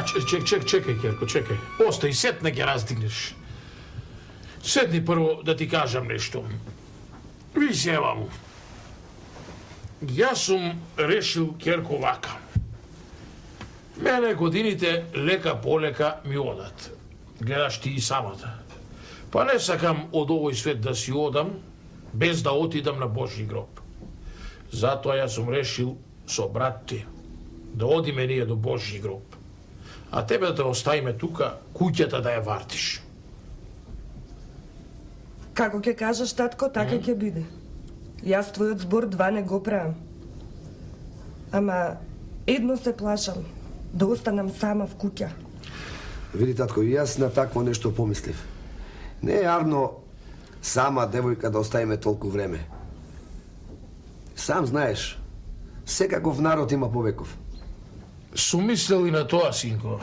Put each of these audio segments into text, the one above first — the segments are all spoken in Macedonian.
Чекај, Керко, чекај. Остај, сетне ќе раздигнеш. Седни прво да ти кажам нешто. Ви се ваму. Јас сум решил, Керко, вака. Мене годините лека полека ми одат. Гледаш ти и самата. Па не сакам од овој свет да си одам, без да отидам на Божји гроб. Затоа јас сум решил со брат ти да одиме ние до Божји гроб. А тебе да те оставиме тука, куќата да ја вартиш. Како ќе кажеш, татко, така ќе биде. Јас твојот збор два не го правам. Ама едно се плашам, да останам сама в куќа. Види, татко, и јас на такво нешто помислив. Не е арно сама девојка да оставиме толку време. Сам знаеш, секаков народ има повеков. Сум мислел и на тоа, синко.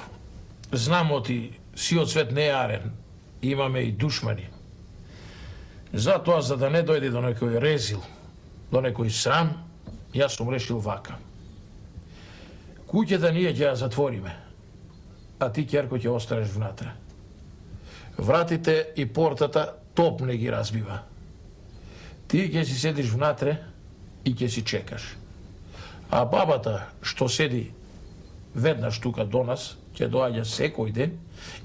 Знам оти, сиот свет не е арен. Имаме и душмани. Затоа, за да не дојде до некој резил, до некој срам, јас сум решил вака. Куќата ние ќе ја затвориме, а ти, Керко, ќе останеш внатре. Вратите и портата топ не ги разбива. Ти ќе си седиш внатре и ќе си чекаш. А бабата, што седи веднаш тука до нас, ќе доаѓа секој ден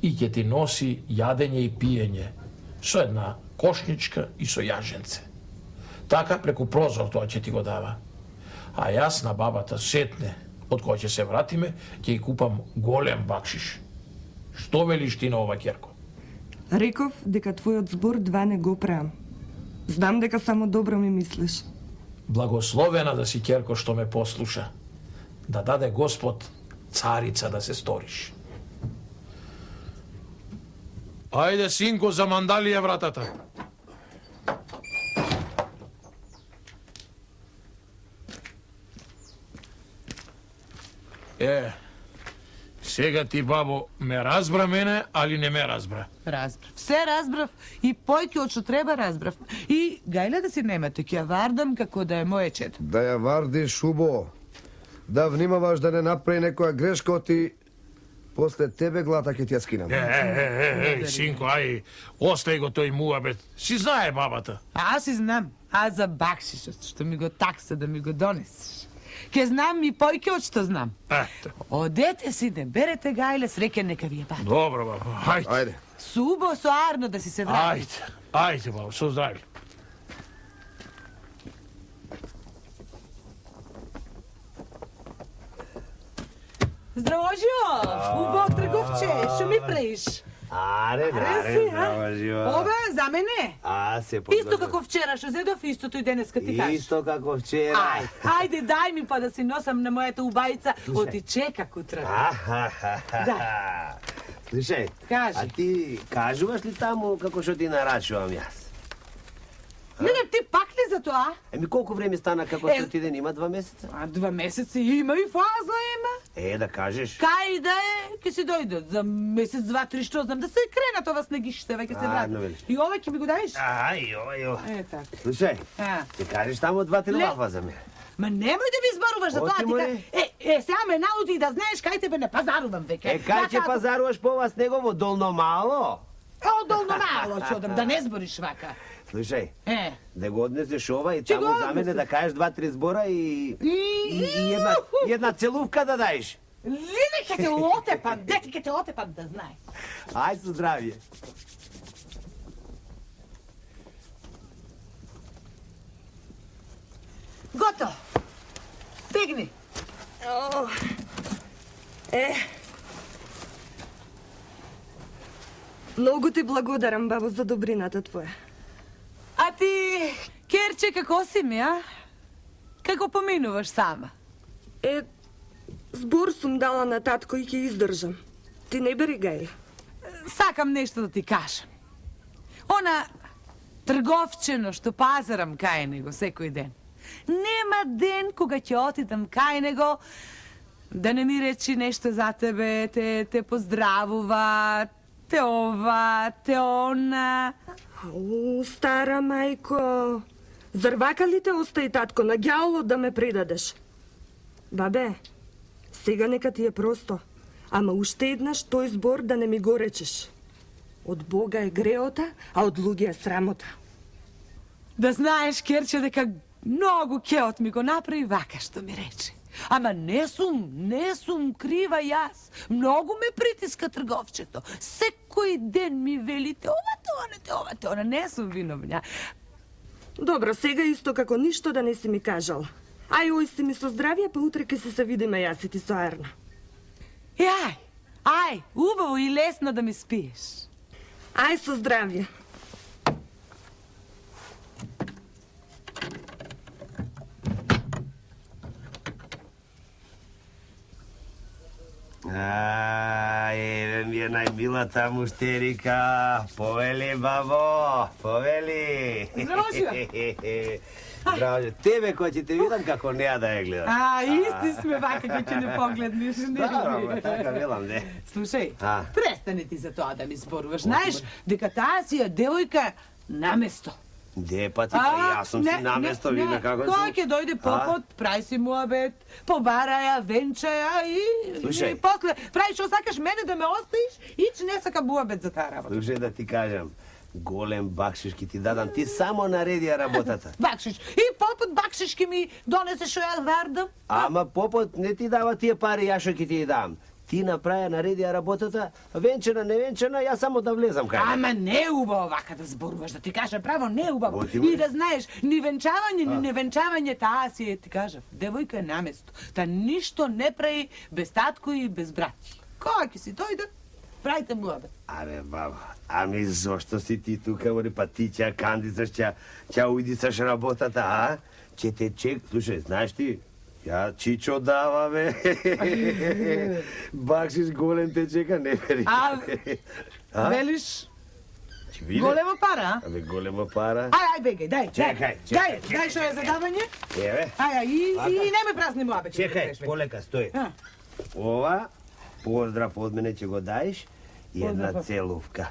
и ќе ти носи јадење и пиење со една кошничка и со јаженце. Така преку прозор тоа ќе ти го дава. А јас на бабата сетне, од која ќе се вратиме, ќе ја купам голем бакшиш. Што велиш ти на ова, Керко? Реков дека твојот збор два не го правам. Знам дека само добро ми мислиш. Благословена да си, Керко, што ме послуша. Да даде Господ царица да се сториш. Ајде, синко, замандали ја вратата. Сега ти, бабо, ме разбра мене, али не ме разбра? Разбрав. Се разбрав и појќе од што треба разбрав. И гајле да си немате, ќе ја вардам како да е моје чето. Да ја вардиш убо. Да внимаваш да не направи некоја грешка, оти после тебе глата ќе ти ја скинам. Синко, ај, остај го тој муабет. Си знае бабата. Аз си знам. А за бакшишот, што ми го такса да ми го донесеш. Ке знам и појќе од што знам. Ето. Одете си, не берете гајле, среќен нека ви е баба. Добро, бабо, ајде. Ајде. Субо, со арно да си се врати. Ајде, бабо, со здравје. Здраво, Жио! Убо трговче, што ми правиш? Аре, здраво, Живо. Ова за мене? Се Исто како вчера, што зедов, истото и денеска ти кажеш. Исто како вчера. Ајде, дај ми па да си носам на мојата убајица. Оти чека кутра. Слушај, Кажи. а ти кажуваш ли таму како што ти нарачувам јас? Леле, ти пак ли за тоа? Колку време стана како што ти ден има 2 месеца? 2 месеци има и фаза има. Да кажеш. Кај да е, ке си дојдат за месец, 2, 3, што знам, да се кренат ова снегиштева, ке се вратат. И ова ќе ми го даеш? Ај. Така. Слушај, ти кажеш таму 2-3 лафа за мене. Ма немој да ми зборуваш за тоа, ти сега ме наути да знаеш кај тебе не пазарувам веќе. Кај ќе пазаруваш по ова снегово долно мало? Долно мало ќе одам, да не збориш вака. Слушај, да го однесеш ова и таму за мене да кажеш 2-3 збора и една целувка да даеш. Леле, ќе те отепам, дети ќе те отепам, да знаеш. Ај со здравје. Готово. Тегни. Многу ти благодарам, бабо, за добрината твоја. А ти, Керче, како си ми, а? Како поминуваш сама? Збор сум дала на татко и ќе издржам. Ти не бери гај. Сакам нешто да ти кажам. Она трговчено што пазарам кај него секој ден. Нема ден кога ќе отидам кај него да не ми речи нешто за тебе, те поздравува, те ова, те она. Стара мајко, зар вака ли те остави татко на ѓаолот да ме предадеш? Бабе, сега нека ти е просто. Ама уште еднаш тој збор да не ми го речеш. Од Бога е греота, а од луѓе е срамота. Да знаеш, Керче, дека многу кеот ми го направи вака што ми рече. Ама не сум крива јас. Многу ме притиска трговчето. Секој ден ми велите ова те она, не сум виновна. Добро, сега исто како ништо да не си ми кажал. Ај си ми со здравје, па утре ке се видиме јас и ти со Арна. Ај, убаво и лесно да ми спиеш. Ај со здравје. Еве ми е најмилата муштерика. Повели, бабо, повели. Здраво, Здраво, тебе кој ќе те видам како неа да ја гледам. Исти сме вака кој ќе не погледнеш. Да, така велам, не. Слушај, А. престани ти за тоа да ми зборуваш. Знаеш дека таа си е девојка наместо. Де па ти, јас сум си наместо, види како сум. Кој ќе дојде попот, прај си му обед, побараја, венчаја и Слушај. и после прави што сакаш мене да ме оставиш и че не сакам обед за таа работа. Слушај да ти кажам, голем бакшиш ќе ти дадам, ти само нареди ја работата. Бакшиш. И попот бакшиш ке ми донесе што ја вардам. Ама попот не ти дава тие пари, ја што ќе ти ја дам. Ти направи, нареди ја работата, венчана, не венчана, ја само да влезам кај. Ама не е убаво вака да зборуваш, да ти кажам право, не е убаво. Оти ме. И да знаеш, ни венчавање, ни невенчавање, таа си е, ти кажав, девојка е наместо. Та ништо не прави без татко и без брати. Кога ќе си дојде, правите му обед. Абе, баба, ами зошто си ти тука, мори, па ти ќе кандисаш, ќе уидисаш работата, а? Ќе те чек, слушај, знаеш ти, ја Чичо дава, бе. Бакшиш голем те чека, не вери. А? Велиш, Ќе види? голема пара, а? Абе, голема пара. Ај, бегај, дај, Чекај, дај што е задавање. Еве, И не ме празни му обед. чекај, полека, стој. А. Ова, поздрав од мене ќе го даеш и една Поздрав. целувка.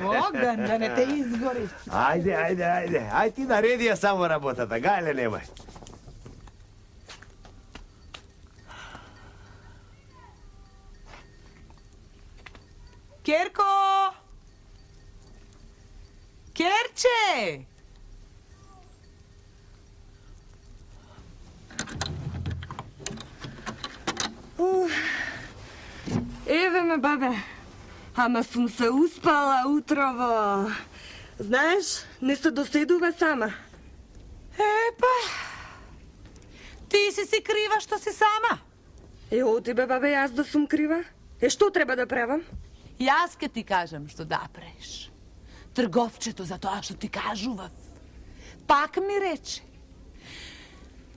Оган, да не те изгори. Ајде. Ај ти нареди ја само работата, гајле немај. Керко! Керче! Еве ме, бабе. Ама сум се успала утрово. Знаеш, не се доседува сама. Епа, ти си крива што си сама. О тебе, бабе, јас да сум крива? Што треба да правам? Јас ке ти кажам што да правиш. Трговчето за тоа што ти кажував. Пак ми рече.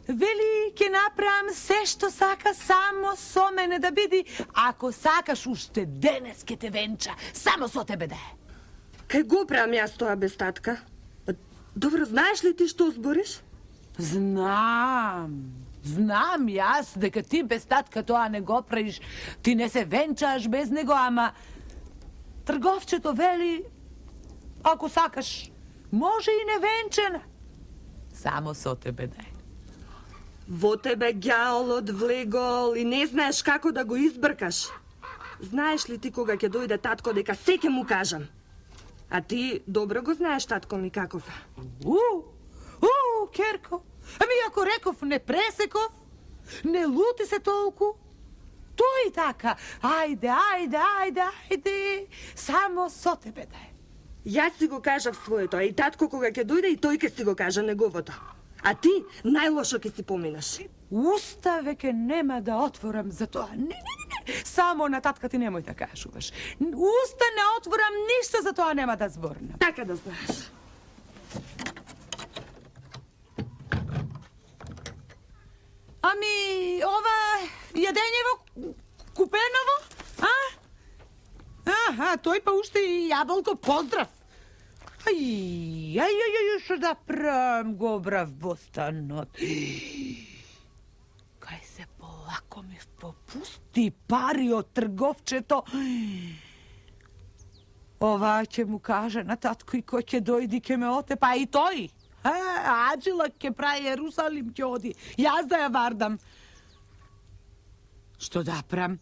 Вели, ке направам се што сака само со мене да биди. Ако сакаш уште денес ке те венча, само со тебе да е. Кај го правам јас тоа без татка? Добро, знаеш ли ти што збориш? Знам јас дека ти без татка тоа не го правиш. Ти не се венчаш без него, ама трговчето вели, ако сакаш, може и невенчана. Само со тебе да е. Во тебе ѓаолот влегол и не знаеш како да го избркаш. Знаеш ли ти кога ќе дојде татко дека се ќе му кажам? А ти добро го знаеш татко ми каков е. Керко, ами ако реков не пресеков, не лути се толку, тој така, ајде, само со тебе да е. Јас си го кажав своето, а и татко кога ќе дојде и тој ќе си го кажа неговото. А ти најлошо ќе си поминаш. Уста веќе нема да отворам за тоа. Не. Само на татка ти немој да кажуваш. Уста не отворам, ништо за тоа нема да зборнам. Така да знаеш. Ами, ова јадењево купеново, а? Тој па уште и јаболко, поздрав. Ај, што да правам, го брав бостанот. Кај се полако ми попусти пари од трговчето. Ова ќе му каже на татко и кој ќе дојди ќе ме отепа, и тој. Аџила ќе прави Јерусалим ќе оди. Јас да ја вардам. Што да прам?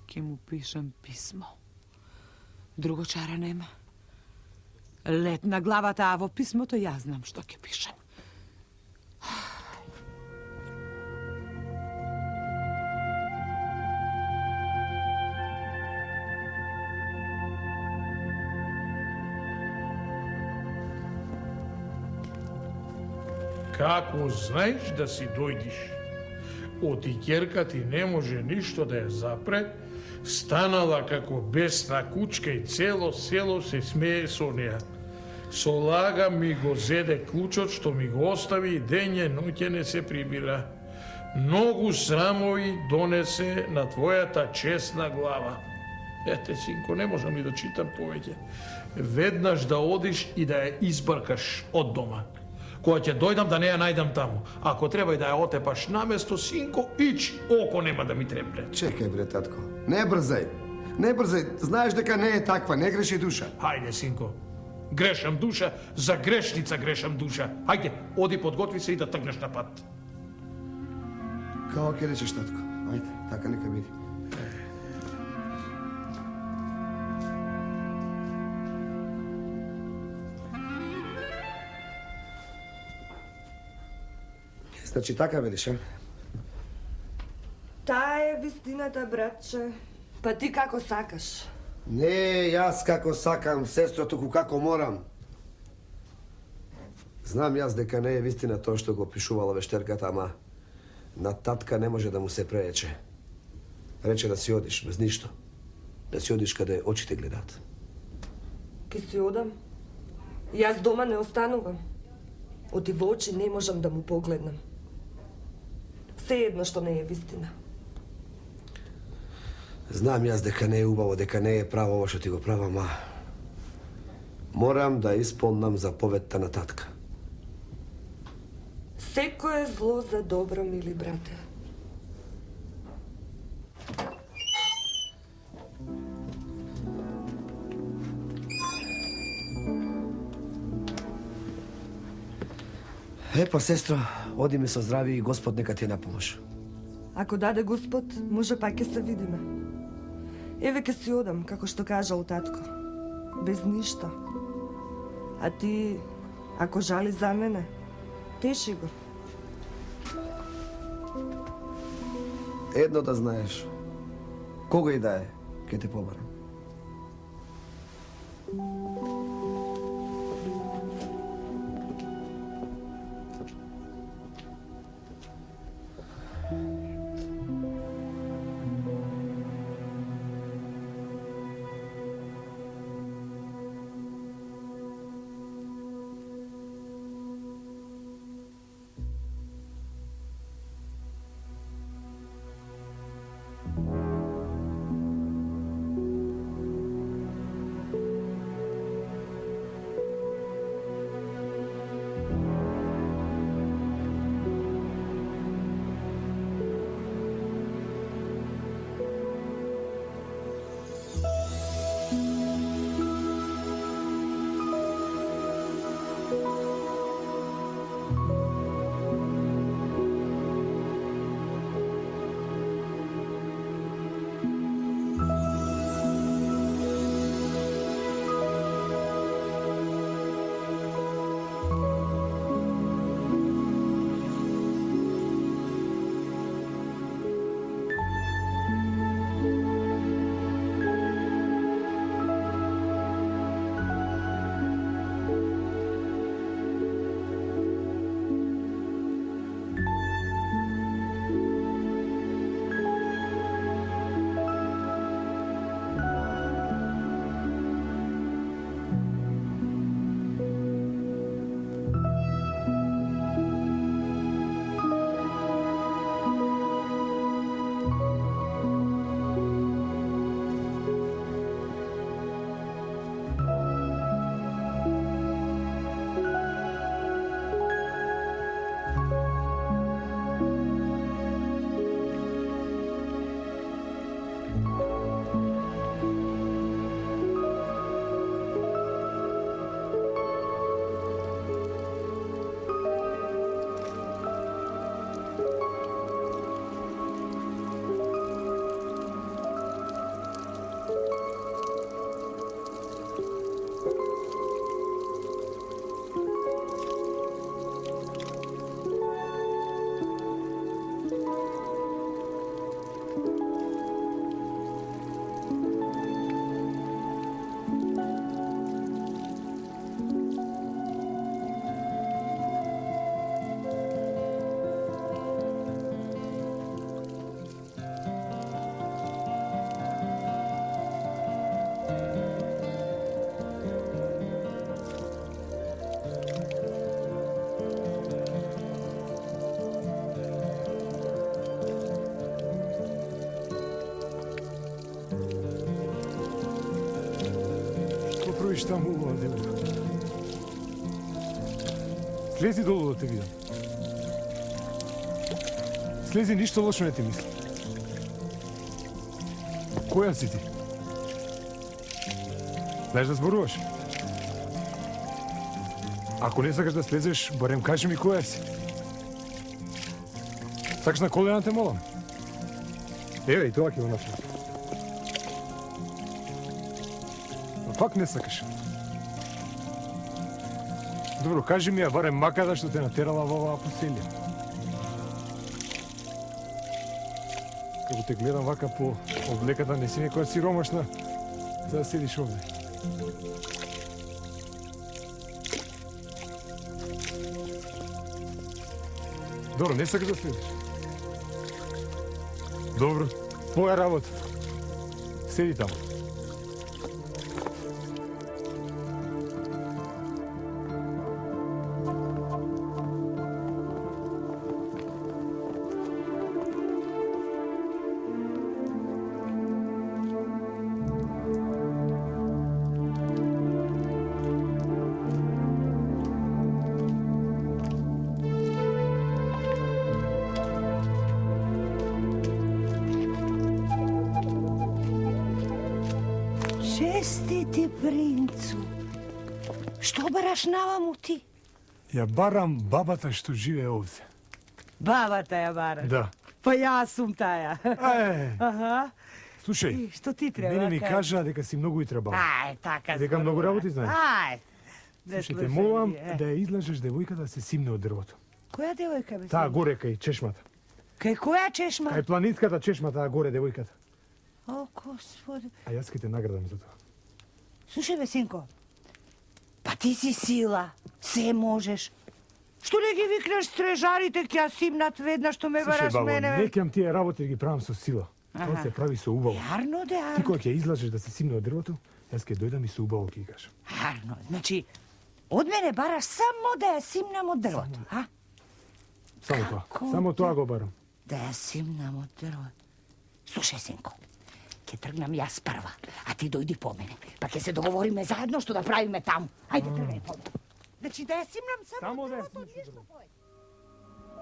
Ке му пишам писмо. Друго чара нема. Лет на главата, а во писмото ја знам што ќе пишам. Како знаеш да си дојдиш? Оти ќерка ти не може ништо да ја запре, станала како бесна кучка и цело село се смее со неа. Со лага ми го зеде клучот што ми го остави и дење ноќе не се прибира. Многу срамови донесе на твојата честна глава. Ете, синко, не можам ни да читам повеќе. Веднаш да одиш и да ја избркаш од дома. Кога ќе дојдам да не ја најдам таму. Ако треба и да ја отепаш наместо, синко, ич, око нема да ми трепне. Чекај, бре, татко. Не брзај. Не брзај. Знаеш дека не е таква. Не греши душа. Хајде, синко. Грешам душа, за грешница грешам душа. Хајде, оди подготви се и да тргнеш на пат. Као ќе речеш, татко. Ајде, така нека биде. Значи така велиш, а? Таа е вистината, братче. Па ти како сакаш. Не, јас како сакам, сестро, туку како морам. Знам јас дека не е вистина тоа што го пишувала вештерката, ама на татка не може да му се прече. Рече да си одиш без ништо. Да си одиш каде очите гледат. Ке си одам. Јас дома не останувам. Оти во очи не можам да му погледнам. Се едно што не е вистина. Знам јас дека не е убаво, дека не е право ова што ти го правам, а морам да исполнам заповедта на татка. Секое зло за добро, мили брате. Епа, сестро, оди ми со здрави и Господ нека ти е на помош. Ако даде Господ, може пак ќе се видиме. Еве ке си одам, како што кажал татко. Без ништо. А ти, ако жали за мене, теши го. Едно да знаеш, кога и да е, ке те побарам. само убава девојка. Слези долу да те видам. Слези, ништо лошо не ти мисли. Која си ти? Знаеш да зборуваш? Ако не сакаш да слезеш, барем кажи ми која си. Сакаш на колена те молам? Еве, и тоа ќе го направи. Но пак не сакаш. Добро, кажи ми ја барем макада што те натерала во оваа поселја. Како те гледам вака по облеката, не си некоја сиромашна, за да седиш овде. Добро, не сакаш да следиш? Добро, твоја работа. Седи таму. Честити, принцу. Што бараш наваму ти? Ја барам бабата што живее овде. Бабата ја бараш. Да. Па јас сум таја. Аха. Слушај, И што ти треба? мене ми кажи? кажа дека си многу и требала. Ај, така. Дека многу работи знаеш. Ај. Слушај, те молам да ја излажеш девојка да се симне од дрвото. Која девојка бе? Таа горе кај чешмата. Кај која чешма? Кај планинската чешма, таа горе девојката. О, господи. А јас ќе те наградам за тоа. Слушај бе, синко, па ти си сила, се можеш. Што не ги викнеш стрежарите, ќе ја симнат веднаш што ме Слушај, бараш бабо, мене, бе? не кеам тие работи да ги правам со сила. Тоа се прави со убаво. Арно, де, Ти арно. кога ќе излажеш да се симне од дрвото, јас ќе дојдам и со убаво ќе ги кажам. Арно, значи, од мене бараш само да ја симнам од дрвото, а? Само тоа. Како Само те- тоа го барам. Да ја симнам од дрвото. Слушај, синко, ќе тргнам јас прва, а ти дојди по мене. Па ќе се договориме заедно што да правиме таму. Ајде, тргај по мене. Значи, да ја симнам само Само од да ја дрвото, симнеш од ништо дрвото. повеќе.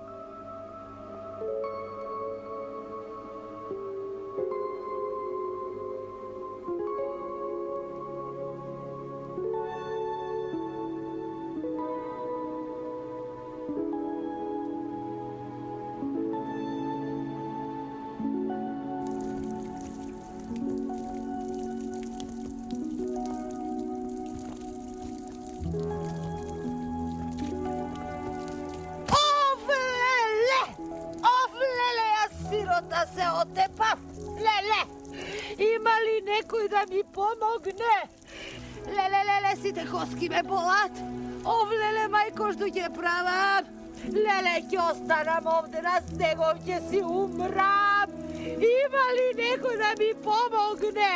Овлеле, јас сирота се отепав. Леле, има ли некој да ми помогне? Леле, сите коски ме болат. Овлеле, мајко, што ќе правам? Леле, ќе останам овде на снегов, ќе си умрам. Има ли некој да ми помогне?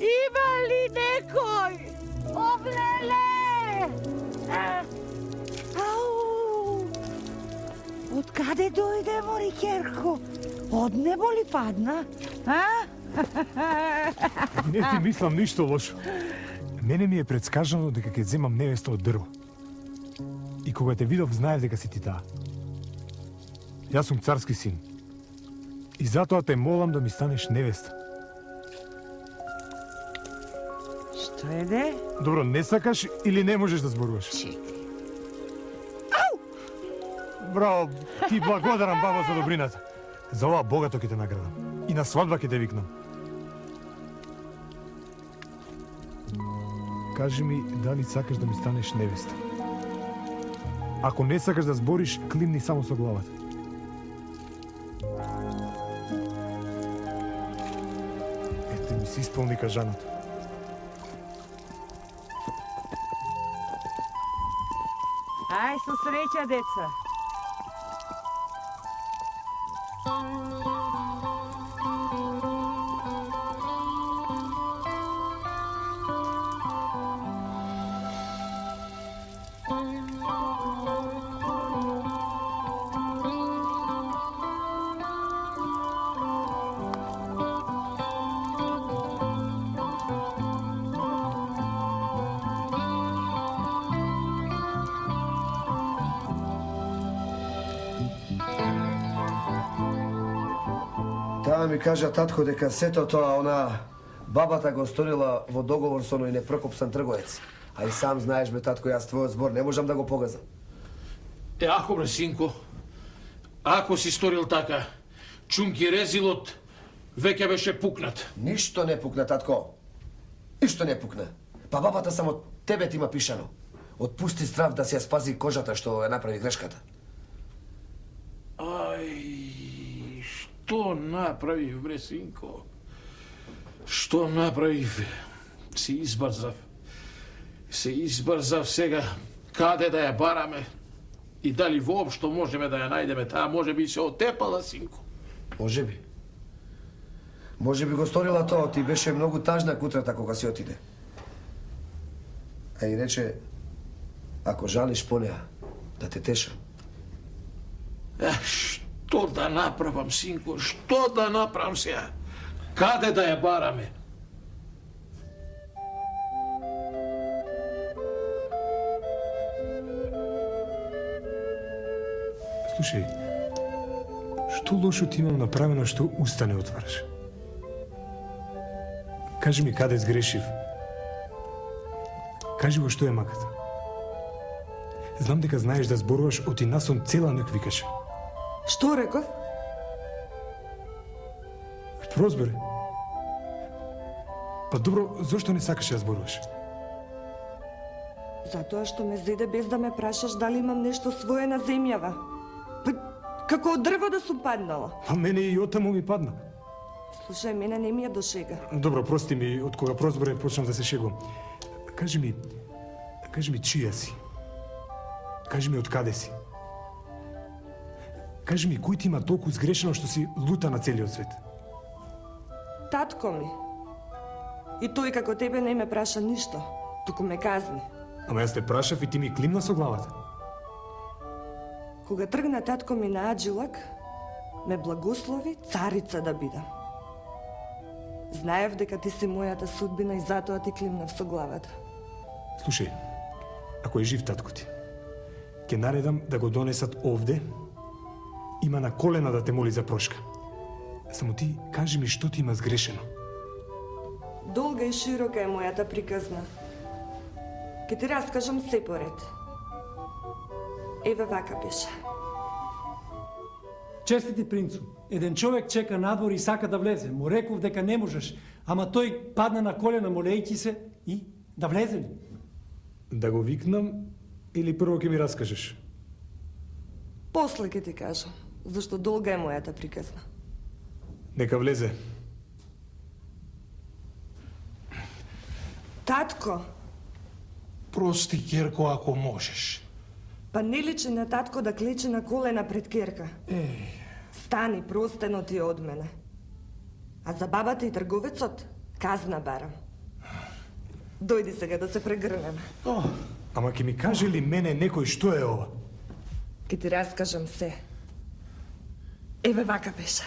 Има ли некој? Овлеле! Ау! Од каде дојде Морикерко? Од небо ли падна? А? Не ти мислам ништо лошо. Мене ми е предскажано дека ќе земам невеста од дрво. И кога те видов, знаев дека си ти таа. Јас сум царски син. И затоа те молам да ми станеш невеста. Што е де? Добро, не сакаш или не можеш да зборуваш? Браво, ти благодарам, баба, за добрината. За ова богато ќе те наградам. И на свадба ќе те викнам. Кажи ми, дали сакаш да ми станеш невеста? Ако не сакаш да збориш, климни само со главата. Ете ми се исполни кажаното. Ај, со среќа, деца. Таа ми кажа татко дека сето тоа она бабата го сторила во договор со оној непрокопсан трговец. А и сам знаеш бе татко, јас твојот збор не можам да го погазам. Ако бре, синко, ако си сторил така, чунки резилот веќе беше пукнат. Ништо не пукна, татко. Ништо не пукна. Па бабата само тебе ти има пишано. Отпусти страв да си ја спази кожата што ја направи грешката. Ај, што направив, бре, синко? Што направив? Се избрзав. Се избрзав сега. Каде да ја бараме? И дали воопшто можеме да ја најдеме? Таа може би се отепала, синко. Може би. Може би го сторила тоа, ти беше многу тажна кутрата кога си отиде. А и рече, ако жалиш по неа, да те тешам. Што да направам, синко? Што да направам сега? Каде да ја бараме? Слушај, што лошо ти имам направено што уста не отвараш? Кажи ми каде сгрешив. Кажи во што е маката. Знам дека знаеш да зборуваш, оти насон цела ноќ викаше. Што реков? Прозборе. Па добро, зошто не сакаш да зборуваш? Затоа што ме зеде без да ме прашаш дали имам нешто свое на земјава. Па, како од дрво да сум паднала. Па мене и отаму ми падна. Слушај, мене не ми е до шега. Добро, прости ми, од кога прозборе почнам да се шегувам. Кажи ми чија си? Кажи ми од каде си? Кажи ми кој ти има толку сгрешено што си лута на целиот свет? Татко ми. И тој како тебе не ме праша ништо, туку ме казни. Ама јас те прашав и ти ми климна со главата. Кога тргна татко ми на аджилак, ме благослови царица да бидам. Знаев дека ти си мојата судбина и затоа ти климнав со главата. Слушај, ако е жив татко ти, ќе наредам да го донесат овде, има на колена да те моли за прошка. Само ти кажи ми што ти има сгрешено. Долга и широка е мојата приказна. Ке ти раскажам се поред. Еве вака беше. Честити принцу, еден човек чека надвор и сака да влезе. Му реков дека не можеш, ама тој падна на колена молејќи се и да влезе ли? Да го викнам или прво ќе ми раскажеш? После ке ти кажам, зашто долга е мојата приказна. Нека влезе. Татко, Прости, Керко, ако можеш. па не личи на татко да клече на колена пред керка. Стани, простено ти е од мене. А за бабата и трговецот, казна барам. Дојди сега да се прегрнеме. Ама ќе ми каже ли мене некој што е ова? Ке ти раскажам се. Еве вака беше.